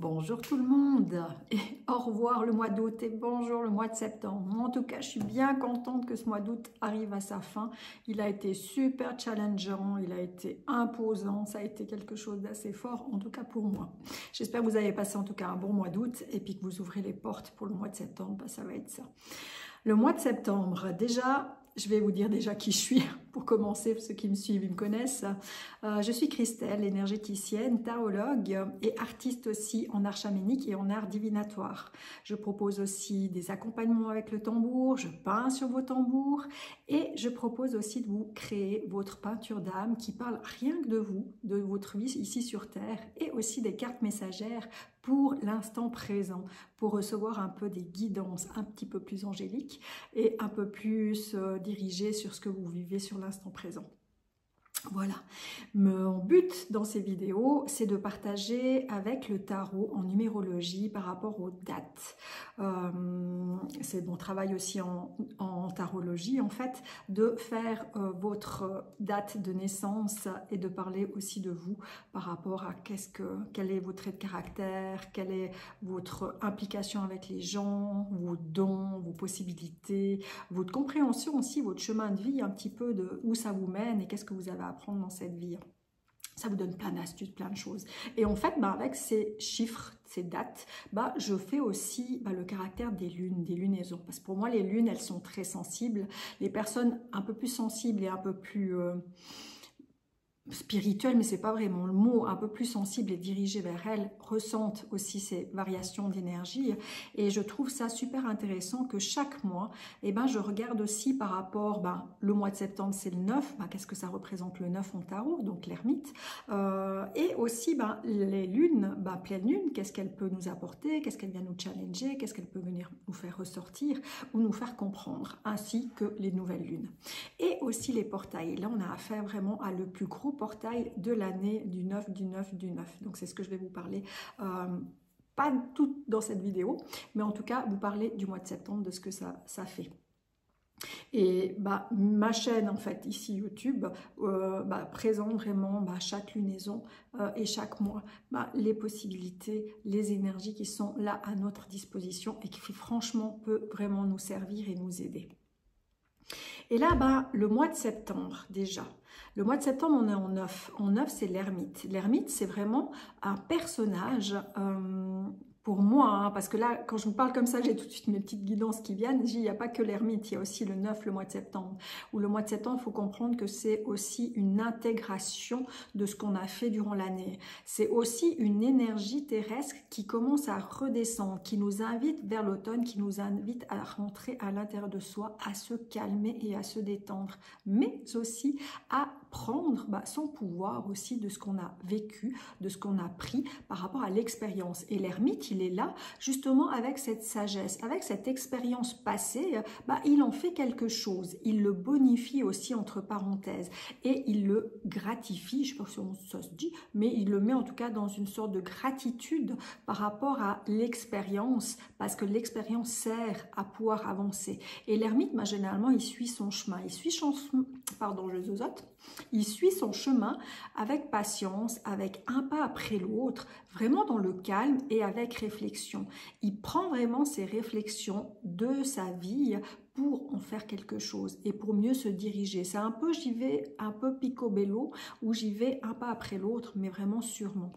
Bonjour tout le monde et au revoir le mois d'août et bonjour le mois de septembre. En tout cas, je suis bien contente que ce mois d'août arrive à sa fin. Il a été super challengeant, il a été imposant, ça a été quelque chose d'assez fort, en tout cas pour moi. J'espère que vous avez passé en tout cas un bon mois d'août et puis que vous ouvrez les portes pour le mois de septembre, ça va être ça. Le mois de septembre, déjà, je vais vous dire déjà qui je suis, pour commencer, ceux qui me suivent, ils me connaissent. Je suis Christelle, énergéticienne, tarologue et artiste aussi en art chamanique et en art divinatoire. Je propose aussi des accompagnements avec le tambour, je peins sur vos tambours et je propose aussi de vous créer votre peinture d'âme qui parle rien que de vous, de votre vie ici sur Terre et aussi des cartes messagères pour l'instant présent, pour recevoir un peu des guidances un petit peu plus angéliques et un peu plus dirigées sur ce que vous vivez sur l'instant présent. Voilà, mon but dans ces vidéos, c'est de partager avec le tarot en numérologie par rapport aux dates. C'est mon travail aussi en tarologie, en fait, de faire votre date de naissance et de parler aussi de vous par rapport à quel est votre trait de caractère, quelle est votre implication avec les gens, vos dons, vos possibilités, votre compréhension aussi, votre chemin de vie, un petit peu de où ça vous mène et qu'est-ce que vous avez à apprendre dans cette vie. Ça vous donne plein d'astuces, plein de choses. Et en fait, avec ces chiffres, ces dates, je fais aussi le caractère des lunes, des lunaisons. Parce que pour moi, les lunes, elles sont très sensibles. Les personnes un peu plus sensibles et un peu plus spirituelle, mais c'est pas vraiment le mot, un peu plus sensible et dirigée vers elle, ressentent aussi ces variations d'énergie. Et je trouve ça super intéressant que chaque mois, je regarde aussi par rapport, le mois de septembre c'est le 9, qu'est-ce que ça représente le 9 en tarot, donc l'ermite, et aussi les lunes, pleine lune, qu'est-ce qu'elle peut nous apporter, qu'est-ce qu'elle vient nous challenger, qu'est-ce qu'elle peut venir nous faire ressortir ou nous faire comprendre, ainsi que les nouvelles lunes. Et aussi les portails. Là, on a affaire vraiment à le plus gros portail de l'année du 9, du 9, du 9. Donc, c'est ce que je vais vous parler. Pas tout dans cette vidéo, mais en tout cas, vous parler du mois de septembre, de ce que ça fait. Et ma chaîne, en fait, ici YouTube, présente vraiment chaque lunaison et chaque mois les possibilités, les énergies qui sont là à notre disposition et qui, franchement, peut vraiment nous servir et nous aider. Et là, le mois de septembre, déjà. Le mois de septembre, on est en 9. En 9, c'est l'ermite. L'ermite, c'est vraiment un personnage, pour moi, parce que là, quand je vous parle comme ça, j'ai tout de suite mes petites guidances qui viennent. Il n'y a pas que l'ermite, il y a aussi le 9, le mois de septembre. Ou le mois de septembre, il faut comprendre que c'est aussi une intégration de ce qu'on a fait durant l'année. C'est aussi une énergie terrestre qui commence à redescendre, qui nous invite vers l'automne, qui nous invite à rentrer à l'intérieur de soi, à se calmer et à se détendre, mais aussi à prendre son pouvoir aussi de ce qu'on a vécu, de ce qu'on a pris par rapport à l'expérience. Et l'ermite, il est là justement avec cette sagesse, avec cette expérience passée, il en fait quelque chose, il le bonifie aussi entre parenthèses et il le gratifie, je ne sais pas si ça se dit, mais il le met en tout cas dans une sorte de gratitude par rapport à l'expérience, parce que l'expérience sert à pouvoir avancer. Et l'ermite, généralement, il suit son chemin, il suit son chemin avec patience, avec un pas après l'autre, vraiment dans le calme et avec réflexion. Il prend vraiment ses réflexions de sa vie pour en faire quelque chose et pour mieux se diriger. C'est un peu, j'y vais un peu picobello, où j'y vais un pas après l'autre, mais vraiment sûrement.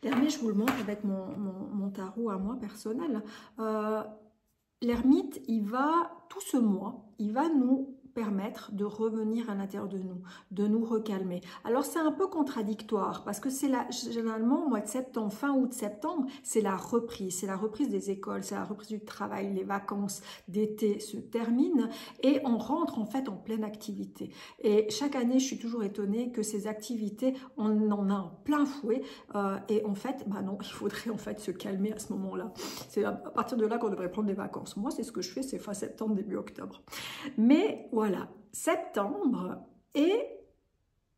L'ermite, je vous le montre avec mon tarot à moi personnel. L'ermite, il va, tout ce mois, il va nous permettre de revenir à l'intérieur de nous recalmer. Alors c'est un peu contradictoire parce que c'est généralement au mois de septembre, fin août, septembre, c'est la reprise des écoles, c'est la reprise du travail, les vacances d'été se terminent et on rentre en fait en pleine activité. Et chaque année, je suis toujours étonnée que ces activités, on en a en plein fouet et en fait, non, il faudrait en fait se calmer à ce moment-là. C'est à partir de là qu'on devrait prendre des vacances. Moi, c'est ce que je fais, c'est fin septembre, début octobre. Mais voilà, septembre est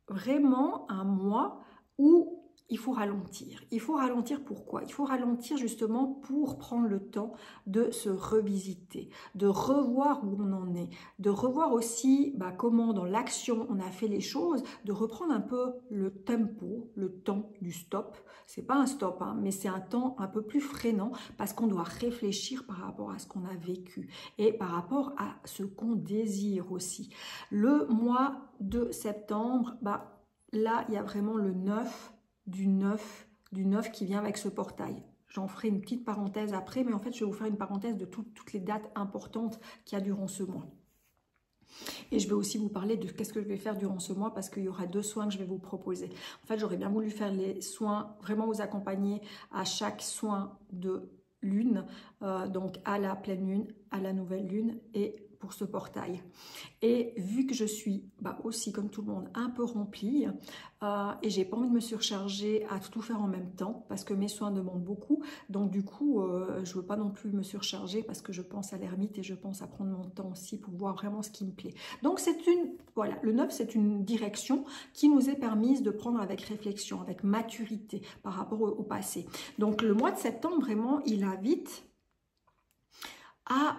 vraiment un mois où il faut ralentir. Il faut ralentir pourquoi? Il faut ralentir justement pour prendre le temps de se revisiter, de revoir où on en est, de revoir aussi comment dans l'action on a fait les choses, de reprendre un peu le tempo, le temps du stop. C'est pas un stop, hein, mais c'est un temps un peu plus freinant parce qu'on doit réfléchir par rapport à ce qu'on a vécu et par rapport à ce qu'on désire aussi. Le mois de septembre, là, il y a vraiment le 9 du 9 qui vient avec ce portail. J'en ferai une petite parenthèse après, mais en fait, je vais vous faire une parenthèse de toutes les dates importantes qu'il y a durant ce mois. Et je vais aussi vous parler de qu'est-ce que je vais faire durant ce mois parce qu'il y aura 2 soins que je vais vous proposer. En fait, j'aurais bien voulu faire les soins, vraiment vous accompagner à chaque soin de lune, donc à la pleine lune, à la nouvelle lune et pour ce portail. Et vu que je suis aussi comme tout le monde un peu remplie et j'ai pas envie de me surcharger à tout faire en même temps parce que mes soins demandent beaucoup, donc du coup je veux pas non plus me surcharger parce que je pense à l'ermite et je pense à prendre mon temps aussi pour voir vraiment ce qui me plaît. Donc c'est une, voilà, le 9 c'est une direction qui nous est permise de prendre avec réflexion, avec maturité par rapport au passé. Donc le mois de septembre vraiment il invite à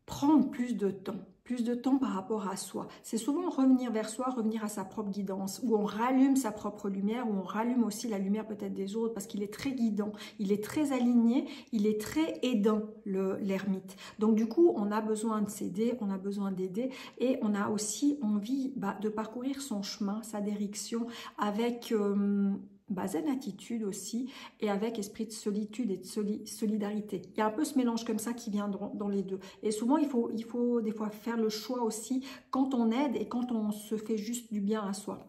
prendre plus de temps par rapport à soi. C'est souvent revenir vers soi, revenir à sa propre guidance, où on rallume sa propre lumière, où on rallume aussi la lumière peut-être des autres, parce qu'il est très guidant, il est très aligné, il est très aidant, l'ermite. Donc du coup, on a besoin de s'aider, on a besoin d'aider, et on a aussi envie de parcourir son chemin, sa direction, avec zen attitude aussi, et avec esprit de solitude et de solidarité. Il y a un peu ce mélange comme ça qui vient dans les deux. Et souvent, il faut des fois faire le choix aussi quand on aide et quand on se fait juste du bien à soi.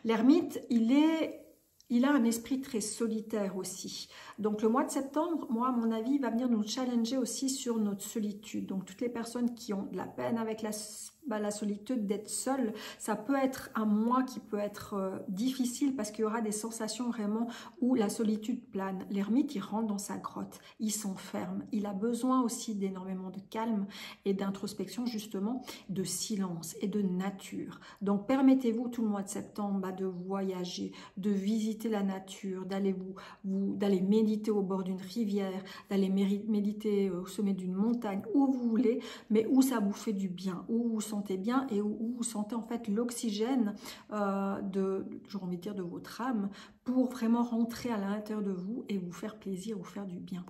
L'ermite, il a un esprit très solitaire aussi. Donc le mois de septembre, moi à mon avis, va venir nous challenger aussi sur notre solitude. Donc toutes les personnes qui ont de la peine avec la solitude, d'être seule, ça peut être un mois qui peut être difficile parce qu'il y aura des sensations vraiment où la solitude plane. L'ermite, il rentre dans sa grotte, il s'enferme. Il a besoin aussi d'énormément de calme et d'introspection justement, de silence et de nature. Donc permettez-vous tout le mois de septembre de voyager, de visiter la nature, d'aller d'aller méditer au bord d'une rivière, d'aller méditer au sommet d'une montagne, où vous voulez, mais où ça vous fait du bien, où vous sentez bien et où vous sentez en fait l'oxygène j'ai envie de dire de votre âme, pour vraiment rentrer à l'intérieur de vous et vous faire plaisir, vous faire du bien.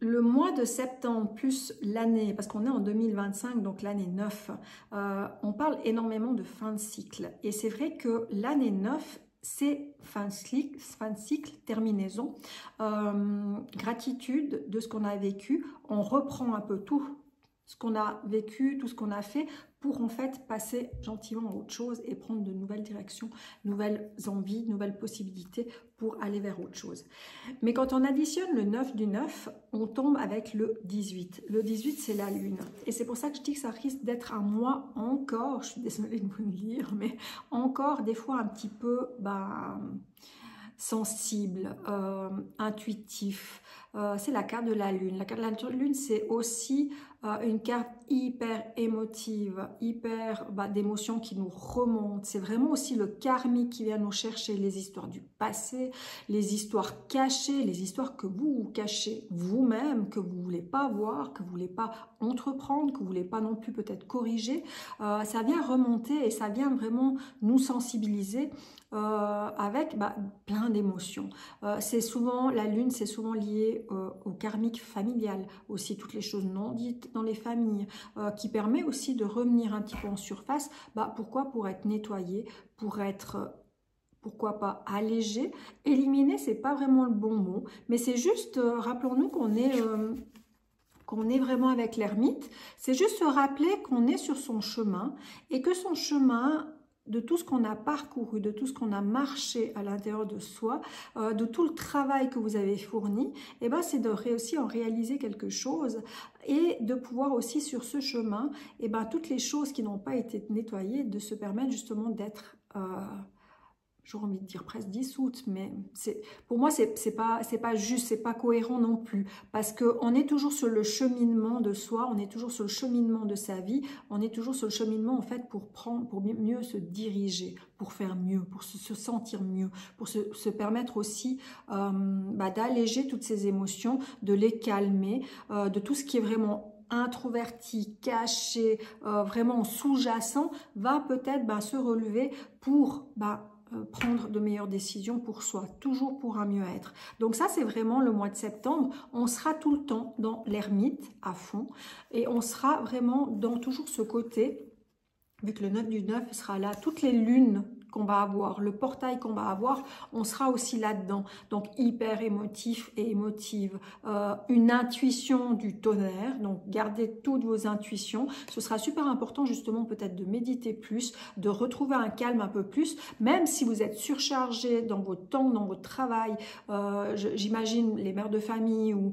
Le mois de septembre plus l'année, parce qu'on est en 2025, donc l'année 9, on parle énormément de fin de cycle. Et c'est vrai que l'année 9, c'est fin de cycle, terminaison, gratitude de ce qu'on a vécu. On reprend un peu tout ce qu'on a vécu, tout ce qu'on a fait, pour en fait passer gentiment à autre chose et prendre de nouvelles directions, nouvelles envies, nouvelles possibilités pour aller vers autre chose. Mais quand on additionne le 9 du 9, on tombe avec le 18. Le 18, c'est la lune. Et c'est pour ça que je dis que ça risque d'être un mois encore, je suis désolée de vous le dire, mais encore des fois un petit peu sensible, intuitif. C'est la carte de la lune. La carte de la lune, c'est aussi une carte hyper émotive, hyper d'émotions qui nous remontent. C'est vraiment aussi le karmique qui vient nous chercher les histoires du passé, les histoires cachées, les histoires que vous cachez vous-même, que vous ne voulez pas voir, que vous ne voulez pas entreprendre, que vous ne voulez pas non plus peut-être corriger. Ça vient remonter et ça vient vraiment nous sensibiliser avec plein d'émotions. C'est souvent, la lune, c'est souvent lié au karmique familial, aussi toutes les choses non dites dans les familles, qui permet aussi de revenir un petit peu en surface. Pourquoi? Pour être nettoyé, pour être, pourquoi pas, allégé. Éliminer, c'est pas vraiment le bon mot, mais c'est juste, rappelons-nous qu'on est vraiment avec l'ermite, c'est juste se rappeler qu'on est sur son chemin et que son chemin, de tout ce qu'on a parcouru, de tout ce qu'on a marché à l'intérieur de soi, de tout le travail que vous avez fourni, c'est de réussir à en réaliser quelque chose et de pouvoir aussi sur ce chemin, toutes les choses qui n'ont pas été nettoyées, de se permettre justement d'être j'aurais envie de dire presque dissoute, mais pour moi, c'est pas juste, c'est pas cohérent non plus, parce qu'on est toujours sur le cheminement de soi, on est toujours sur le cheminement de sa vie, on est toujours sur le cheminement, en fait, pour mieux se diriger, pour faire mieux, pour se sentir mieux, pour se permettre aussi d'alléger toutes ces émotions, de les calmer, de tout ce qui est vraiment introverti, caché, vraiment sous-jacent, va peut-être se relever pour prendre de meilleures décisions pour soi, toujours pour un mieux-être. Donc ça, c'est vraiment le mois de septembre. On sera tout le temps dans l'ermite à fond et on sera vraiment dans toujours ce côté, vu que le 9 du 9 sera là, toutes les lunes qu'on va avoir, le portail qu'on va avoir, on sera aussi là-dedans. Donc hyper émotif et émotive. Une intuition du tonnerre, donc gardez toutes vos intuitions. Ce sera super important justement peut-être de méditer plus, de retrouver un calme un peu plus, même si vous êtes surchargé dans votre temps, dans votre travail. J'imagine les mères de famille où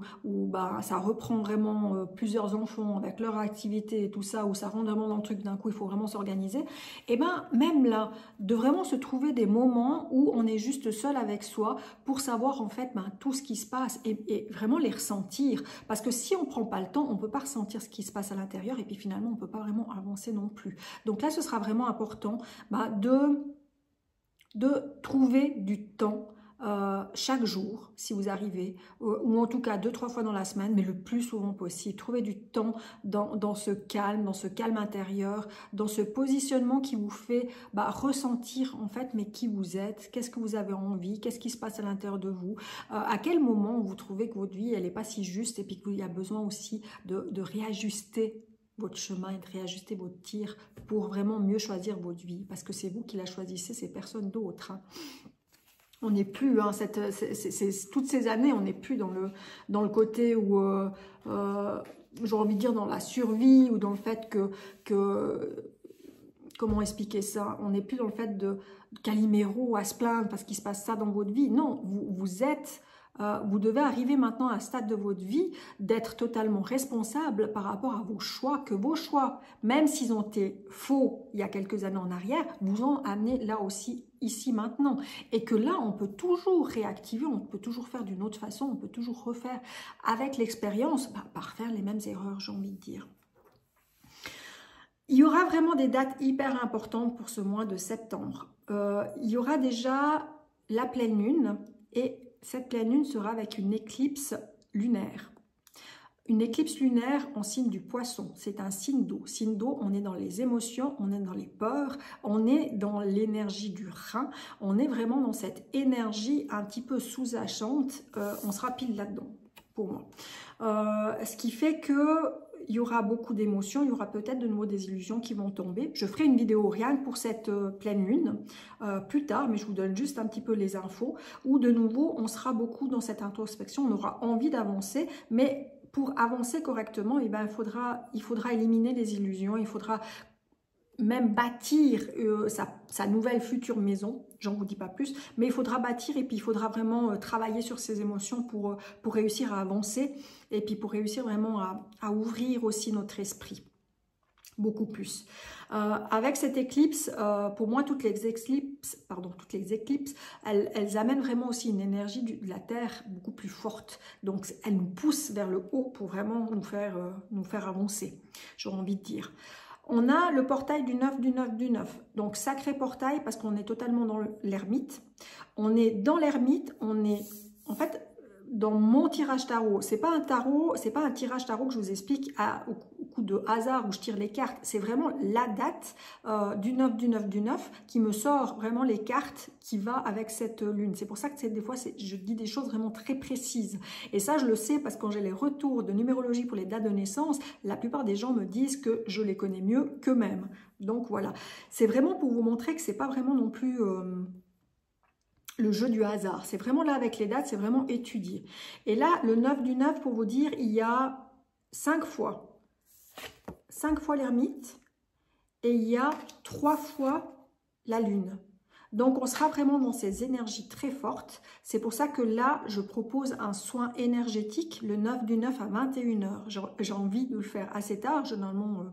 ça reprend vraiment plusieurs enfants avec leur activité et tout ça, où ça rentre vraiment dans le truc d'un coup, il faut vraiment s'organiser. Et même là, de vraiment se trouver des moments où on est juste seul avec soi pour savoir en fait tout ce qui se passe et vraiment les ressentir, parce que si on prend pas le temps, on peut pas ressentir ce qui se passe à l'intérieur et puis finalement on peut pas vraiment avancer non plus. Donc là ce sera vraiment important de trouver du temps chaque jour, si vous arrivez, ou en tout cas 2-3 fois dans la semaine, mais le plus souvent possible. Trouvez du temps dans ce calme intérieur, dans ce positionnement qui vous fait ressentir en fait, mais qui vous êtes, qu'est-ce que vous avez envie, qu'est-ce qui se passe à l'intérieur de vous, à quel moment vous trouvez que votre vie, elle n'est pas si juste et puis qu'il y a besoin aussi de réajuster votre chemin et de réajuster votre tir pour vraiment mieux choisir votre vie, parce que c'est vous qui la choisissez, c'est personne d'autre, hein. On n'est plus, toutes ces années, on n'est plus dans le côté où, j'ai envie de dire, dans la survie ou dans le fait comment expliquer ça? On n'est plus dans le fait de Calimero à se plaindre parce qu'il se passe ça dans votre vie. Non, vous devez arriver maintenant à un stade de votre vie d'être totalement responsable par rapport à vos choix, que vos choix, même s'ils ont été faux il y a quelques années en arrière, vous ont amené là aussi, ici, maintenant. Et que là, on peut toujours réactiver, on peut toujours faire d'une autre façon, on peut toujours refaire avec l'expérience, par faire les mêmes erreurs, j'ai envie de dire. Il y aura vraiment des dates hyper importantes pour ce mois de septembre. Il y aura déjà la pleine lune et cette pleine lune sera avec une éclipse lunaire. Une éclipse lunaire en signe du poisson, c'est un signe d'eau. Signe d'eau, on est dans les émotions, on est dans les peurs, on est dans l'énergie du rein, on est vraiment dans cette énergie un petit peu sous-jacente, on sera pile là-dedans, pour moi. Ce qui fait que il y aura beaucoup d'émotions, il y aura peut-être de nouveau des illusions qui vont tomber. Je ferai une vidéo rien que pour cette pleine lune plus tard, mais je vous donne juste un petit peu les infos, où de nouveau on sera beaucoup dans cette introspection, on aura envie d'avancer, mais pour avancer correctement, il faudra éliminer les illusions, il faudra même bâtir sa nouvelle future maison, j'en vous dis pas plus, mais il faudra bâtir et puis il faudra vraiment travailler sur ses émotions pour réussir à avancer et puis pour réussir vraiment à ouvrir aussi notre esprit beaucoup plus. Avec cette éclipse, pour moi toutes les éclipses, elles amènent vraiment aussi une énergie de la Terre beaucoup plus forte, donc elles nous poussent vers le haut pour vraiment nous faire avancer, j'aurais envie de dire. On a le portail du 9 du 9 du 9. Donc, sacré portail parce qu'on est totalement dans l'ermite. On est dans l'ermite, on est en fait dans mon tirage tarot. C'est pas un tirage tarot que je vous explique au coup de hasard où je tire les cartes. C'est vraiment la date du 9 du 9 du 9 qui me sort vraiment les cartes qui va avec cette lune. C'est pour ça que des fois, je dis des choses vraiment très précises. Et ça, je le sais parce que quand j'ai les retours de numérologie pour les dates de naissance, la plupart des gens me disent que je les connais mieux qu'eux-mêmes. Donc voilà, c'est vraiment pour vous montrer que c'est pas vraiment non plus le jeu du hasard. C'est vraiment là avec les dates, c'est vraiment étudié. Et là, le 9 du 9, pour vous dire, il y a 5 fois l'ermite et il y a 3 fois la lune. Donc, on sera vraiment dans ces énergies très fortes. C'est pour ça que là, je propose un soin énergétique le 9 du 9 à 21 h. J'ai envie de le faire assez tard. Généralement,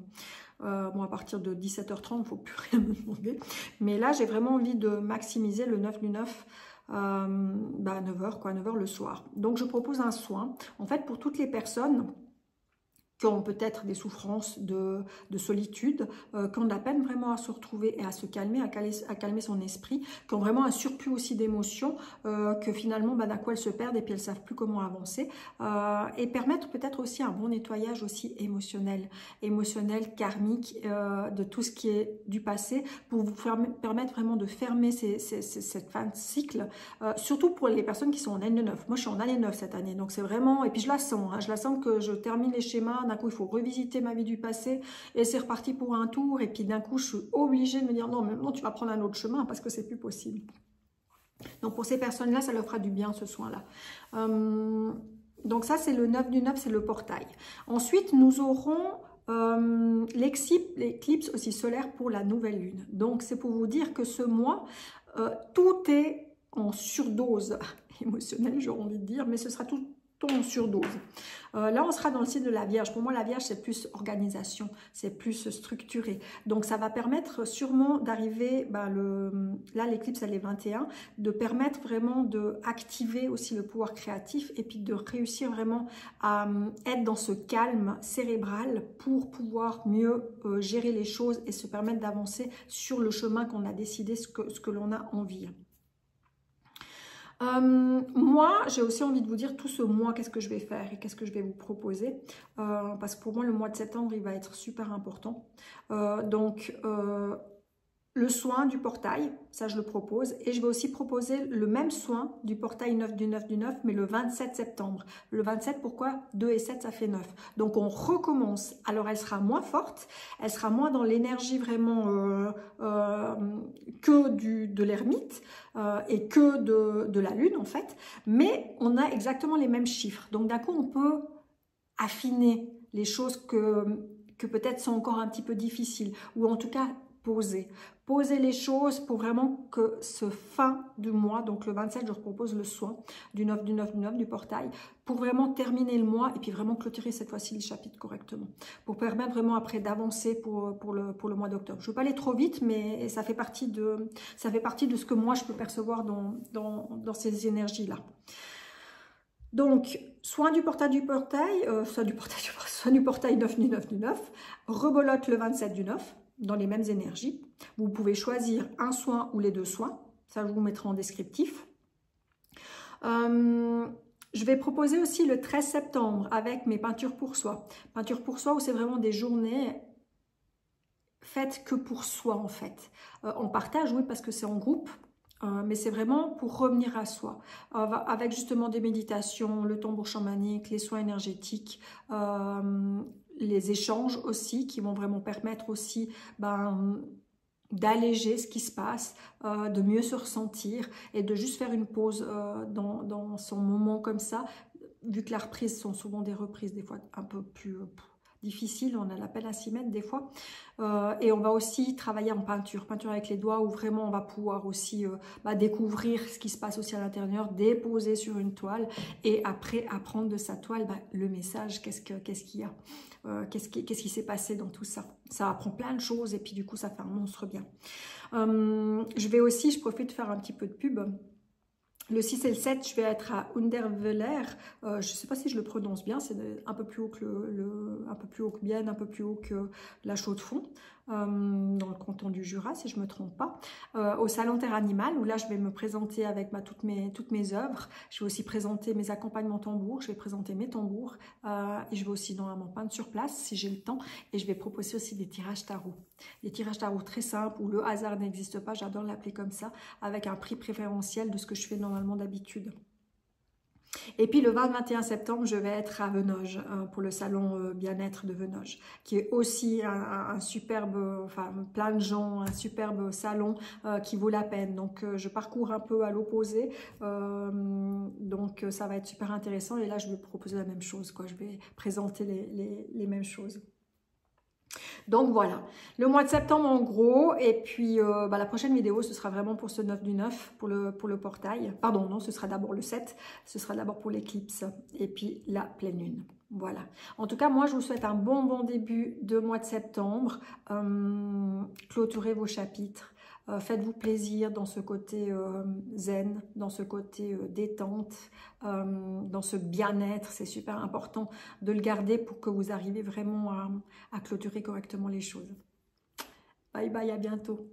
Bon, à partir de 17h30, il ne faut plus rien me demander. Mais là, j'ai vraiment envie de maximiser le 9 du 9, 9h, quoi, 9h le soir. Donc, je propose un soin. En fait, pour toutes les personnes qui ont peut-être des souffrances de solitude, qui ont de la peine vraiment à se retrouver et à se calmer, à calmer son esprit, qui ont vraiment un surplus aussi d'émotions, que finalement, d'un coup, elles se perdent et puis elles ne savent plus comment avancer, et permettre peut-être aussi un bon nettoyage aussi émotionnel, karmique, de tout ce qui est du passé, pour vous permettre vraiment de fermer cette fin de cycle, surtout pour les personnes qui sont en année 9. Moi, je suis en année 9 cette année, donc c'est vraiment, et puis je la sens, hein, je la sens que je termine les schémas. D'un coup, il faut revisiter ma vie du passé et c'est reparti pour un tour. Et puis d'un coup, je suis obligée de me dire non, mais non, tu vas prendre un autre chemin parce que c'est plus possible. Donc pour ces personnes-là, ça leur fera du bien ce soin-là. Donc ça, c'est le 9 du 9, c'est le portail. Ensuite, nous aurons l'éclipse aussi solaire pour la nouvelle lune. Donc c'est pour vous dire que ce mois, tout est en surdose émotionnelle, j'aurais envie de dire, mais ce sera tout en surdose. Là, on sera dans le signe de la Vierge. Pour moi, la Vierge, c'est plus organisation, c'est plus structuré. Donc, ça va permettre sûrement d'arriver, là, l'éclipse, elle est 21, de permettre vraiment d'activer aussi le pouvoir créatif et puis de réussir vraiment à être dans ce calme cérébral pour pouvoir mieux gérer les choses et se permettre d'avancer sur le chemin qu'on a décidé, ce que l'on a envie. Moi, j'ai aussi envie de vous dire tout ce mois, qu'est-ce que je vais faire et qu'est-ce que je vais vous proposer. Parce que pour moi, le mois de septembre, il va être super important. Le soin du portail, ça je le propose. Et je vais aussi proposer le même soin du portail 9 du 9 du 9, mais le 27 septembre. Le 27, pourquoi? 2 et 7, ça fait 9. Donc on recommence. Alors elle sera moins forte, elle sera moins dans l'énergie vraiment que de l'ermite et que de la lune en fait. Mais on a exactement les mêmes chiffres. Donc d'un coup, on peut affiner les choses que peut-être sont encore un petit peu difficiles. Ou en tout cas, poser les choses pour vraiment que ce fin du mois, donc le 27, je propose le soin du 9 du 9 du 9 du portail, pour vraiment terminer le mois et puis vraiment clôturer cette fois-ci les chapitres correctement, pour permettre vraiment après d'avancer pour le mois d'octobre. Je ne veux pas aller trop vite, mais ça fait partie de ce que moi je peux percevoir dans ces énergies-là. Donc, soin du portail soit du portail 9 du 9 du 9, rebolote le 27 du 9, dans les mêmes énergies. Vous pouvez choisir un soin ou les deux soins. Ça, je vous mettrai en descriptif. Je vais proposer aussi le 13 septembre avec mes peintures pour soi. Peintures pour soi où c'est vraiment des journées faites que pour soi en fait. On partage, oui, parce que c'est en groupe. Mais c'est vraiment pour revenir à soi, avec justement des méditations, le tambour chamanique, les soins énergétiques, les échanges aussi qui vont vraiment permettre aussi d'alléger ce qui se passe, de mieux se ressentir et de juste faire une pause dans son moment comme ça, vu que la reprise sont souvent des reprises des fois un peu plus difficiles, on a la peine à s'y mettre des fois. Et on va aussi travailler en peinture avec les doigts, où vraiment on va pouvoir aussi découvrir ce qui se passe aussi à l'intérieur, déposer sur une toile et après apprendre de sa toile le message, qu'est-ce qu'il y a, qu'est-ce qui s'est passé dans tout ça. Ça apprend plein de choses et puis du coup ça fait un monstre bien. Je profite de faire un petit peu de pub. Le 6 et le 7, je vais être à Underweiler. Je ne sais pas si je le prononce bien, c'est un peu plus haut que un peu plus haut que Bienne, un peu plus haut que la Chaux-de-Fonds, dans le canton du Jura, si je ne me trompe pas. Au Salon Terre Animale, où là, je vais me présenter avec toutes mes œuvres. Je vais aussi présenter mes accompagnements tambours, je vais présenter mes tambours. Et je vais aussi normalement peindre sur place, si j'ai le temps. Et je vais proposer aussi des tirages tarot. Des tirages tarot très simples, où le hasard n'existe pas, j'adore l'appeler comme ça, avec un prix préférentiel de ce que je fais normalement d'habitude. Et puis le 20-21 septembre, je vais être à Venoge pour le salon bien-être de Venoge, qui est aussi un superbe, plein de gens, un superbe salon qui vaut la peine. Donc je parcours un peu à l'opposé, donc ça va être super intéressant. Et là, je vais proposer la même chose, quoi. Je vais présenter les mêmes choses. Donc voilà, le mois de septembre en gros, et puis la prochaine vidéo ce sera vraiment pour ce 9 du 9, pour le portail. Pardon, non, ce sera d'abord le 7, ce sera d'abord pour l'éclipse, et puis la pleine lune. Voilà. En tout cas, moi je vous souhaite un bon début de mois de septembre. Clôturez vos chapitres. Faites-vous plaisir dans ce côté zen, dans ce côté détente, dans ce bien-être. C'est super important de le garder pour que vous arriviez vraiment à clôturer correctement les choses. Bye bye, à bientôt.